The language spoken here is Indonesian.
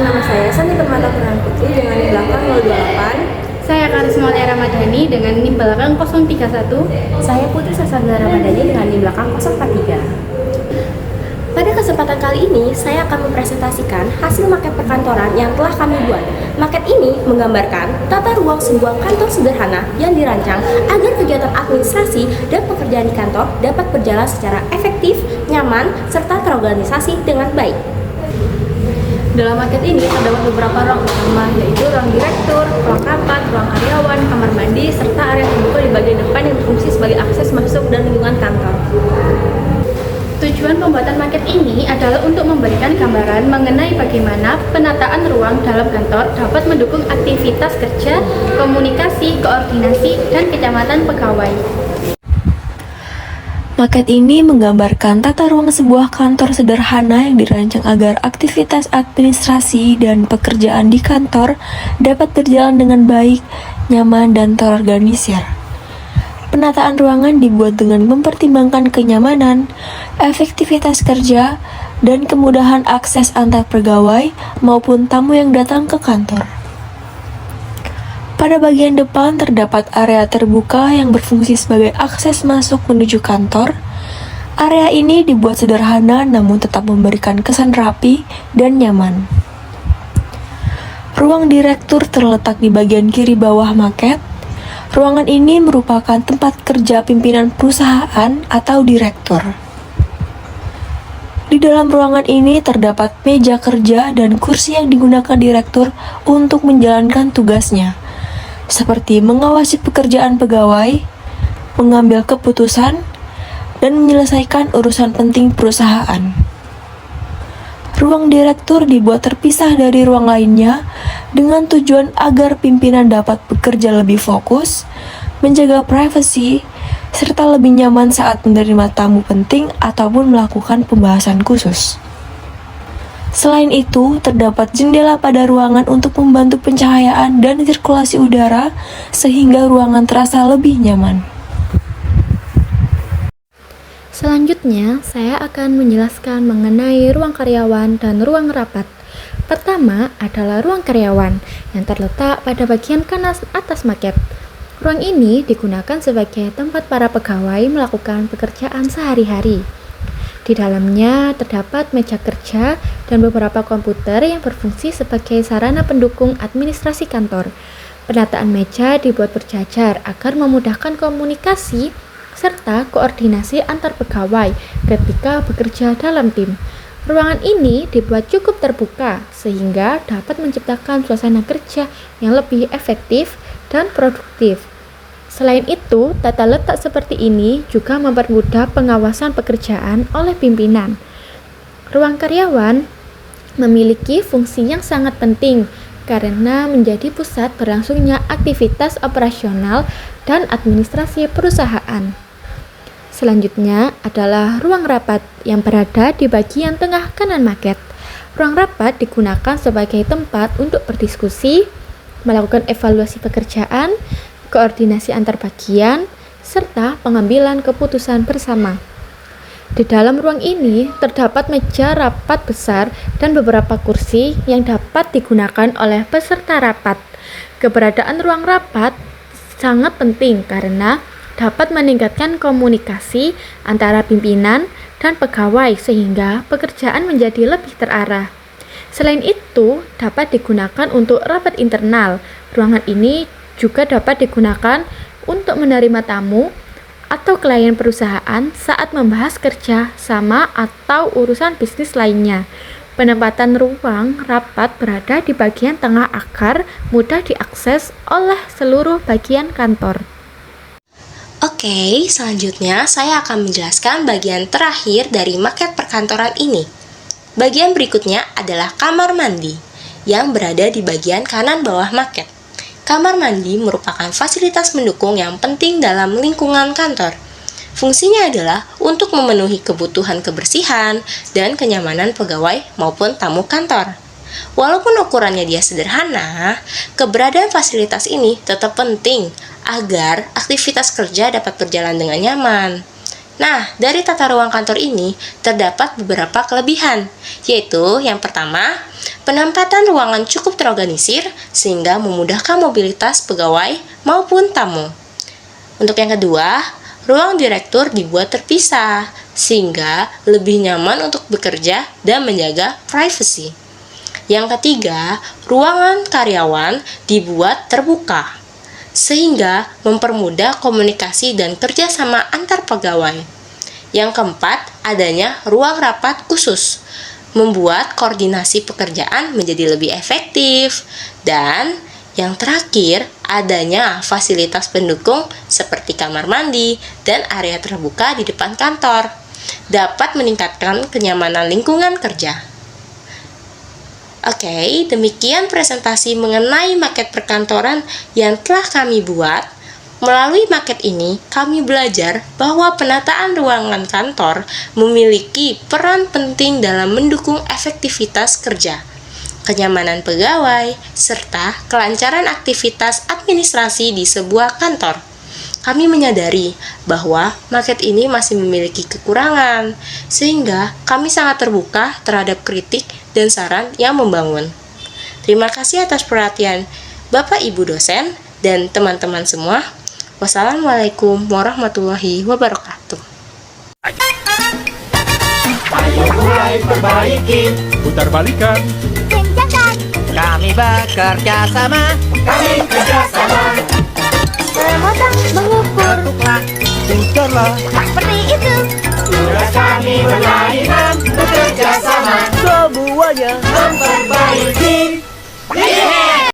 nama saya Santi Permata Purnama Putri dengan NIM belakang 028. Saya Karismalia Ramadhani dengan NIM belakang 031. Saya Putri Sasanda Ramadhani dengan NIM belakang 043. Pada kesempatan kali ini, saya akan mempresentasikan hasil maket perkantoran yang telah kami buat. Maket ini menggambarkan tata ruang sebuah kantor sederhana yang dirancang agar kegiatan administrasi dan pekerjaan di kantor dapat berjalan secara efektif, nyaman, serta terorganisasi dengan baik. Dalam maket ini terdapat beberapa ruang utama, yaitu ruang direktur, ruang rapat, ruang karyawan, kamar mandi, serta area terbuka di bagian depan yang berfungsi sebagai akses masuk dan lingkungan kantor. Tujuan pembuatan maket ini adalah untuk memberikan gambaran mengenai bagaimana penataan ruang dalam kantor dapat mendukung aktivitas kerja, komunikasi, koordinasi, dan kenyamanan pegawai. Maket ini menggambarkan tata ruang sebuah kantor sederhana yang dirancang agar aktivitas administrasi dan pekerjaan di kantor dapat berjalan dengan baik, nyaman, dan terorganisir. Penataan ruangan dibuat dengan mempertimbangkan kenyamanan, efektivitas kerja, dan kemudahan akses antar pegawai maupun tamu yang datang ke kantor. Pada bagian depan terdapat area terbuka yang berfungsi sebagai akses masuk menuju kantor. Area ini dibuat sederhana namun tetap memberikan kesan rapi dan nyaman. Ruang direktur terletak di bagian kiri bawah maket. Ruangan ini merupakan tempat kerja pimpinan perusahaan atau direktur. Di dalam ruangan ini terdapat meja kerja dan kursi yang digunakan direktur untuk menjalankan tugasnya, seperti mengawasi pekerjaan pegawai, mengambil keputusan, dan menyelesaikan urusan penting perusahaan. Ruang direktur dibuat terpisah dari ruang lainnya dengan tujuan agar pimpinan dapat bekerja lebih fokus, menjaga privasi, serta lebih nyaman saat menerima tamu penting ataupun melakukan pembahasan khusus. Selain itu, terdapat jendela pada ruangan untuk membantu pencahayaan dan sirkulasi udara sehingga ruangan terasa lebih nyaman. Selanjutnya, saya akan menjelaskan mengenai ruang karyawan dan ruang rapat. Pertama adalah ruang karyawan yang terletak pada bagian kanan atas maket. Ruang ini digunakan sebagai tempat para pegawai melakukan pekerjaan sehari-hari. Di dalamnya terdapat meja kerja dan beberapa komputer yang berfungsi sebagai sarana pendukung administrasi kantor. Penataan meja dibuat berjajar agar memudahkan komunikasi serta koordinasi antar pegawai ketika bekerja dalam tim. Ruangan ini dibuat cukup terbuka sehingga dapat menciptakan suasana kerja yang lebih efektif dan produktif. Selain itu, tata letak seperti ini juga mempermudah pengawasan pekerjaan oleh pimpinan. Ruang karyawan memiliki fungsi yang sangat penting karena menjadi pusat berlangsungnya aktivitas operasional dan administrasi perusahaan. Selanjutnya adalah ruang rapat yang berada di bagian tengah kanan maket. Ruang rapat digunakan sebagai tempat untuk berdiskusi, melakukan evaluasi pekerjaan, koordinasi antar bagian, serta pengambilan keputusan bersama. Di dalam ruang ini terdapat meja rapat besar dan beberapa kursi yang dapat digunakan oleh peserta rapat. Keberadaan ruang rapat sangat penting karena dapat meningkatkan komunikasi antara pimpinan dan pegawai sehingga pekerjaan menjadi lebih terarah. Selain itu, dapat digunakan untuk rapat internal. Ruangan ini juga dapat digunakan untuk menerima tamu atau klien perusahaan saat membahas kerja sama atau urusan bisnis lainnya. Penempatan ruang rapat berada di bagian tengah agar mudah diakses oleh seluruh bagian kantor. Oke, selanjutnya saya akan menjelaskan bagian terakhir dari maket perkantoran ini. Bagian berikutnya adalah kamar mandi yang berada di bagian kanan bawah maket. Kamar mandi merupakan fasilitas mendukung yang penting dalam lingkungan kantor. Fungsinya adalah untuk memenuhi kebutuhan kebersihan dan kenyamanan pegawai maupun tamu kantor. Walaupun ukurannya dia sederhana, keberadaan fasilitas ini tetap penting agar aktivitas kerja dapat berjalan dengan nyaman. Nah, dari tata ruang kantor ini terdapat beberapa kelebihan, yaitu yang pertama, penempatan ruangan cukup terorganisir sehingga memudahkan mobilitas pegawai maupun tamu. Untuk yang kedua, ruang direktur dibuat terpisah sehingga lebih nyaman untuk bekerja dan menjaga privasi. Yang ketiga, ruangan karyawan dibuat terbuka sehingga mempermudah komunikasi dan kerjasama antar pegawai. Yang keempat, adanya ruang rapat khusus, membuat koordinasi pekerjaan menjadi lebih efektif. Dan yang terakhir, adanya fasilitas pendukung seperti kamar mandi dan area terbuka di depan kantor, dapat meningkatkan kenyamanan lingkungan kerja. Oke, demikian presentasi mengenai maket perkantoran yang telah kami buat. Melalui maket ini, kami belajar bahwa penataan ruangan kantor memiliki peran penting dalam mendukung efektivitas kerja, kenyamanan pegawai, serta kelancaran aktivitas administrasi di sebuah kantor. Kami menyadari bahwa maket ini masih memiliki kekurangan, sehingga kami sangat terbuka terhadap kritik dan saran yang membangun. Terima kasih atas perhatian Bapak Ibu dosen dan teman-teman semua. Wassalamualaikum warahmatullahi wabarakatuh. Ayo mulai perbaiki, putar balikan. Kami bekerja sama, Kami kerjasama, Memotong, mengukur, ketuklah putarlah. seperti itu. Tugas kami berlainan, bekerja sama, semuanya. memperbaiki. Yeah!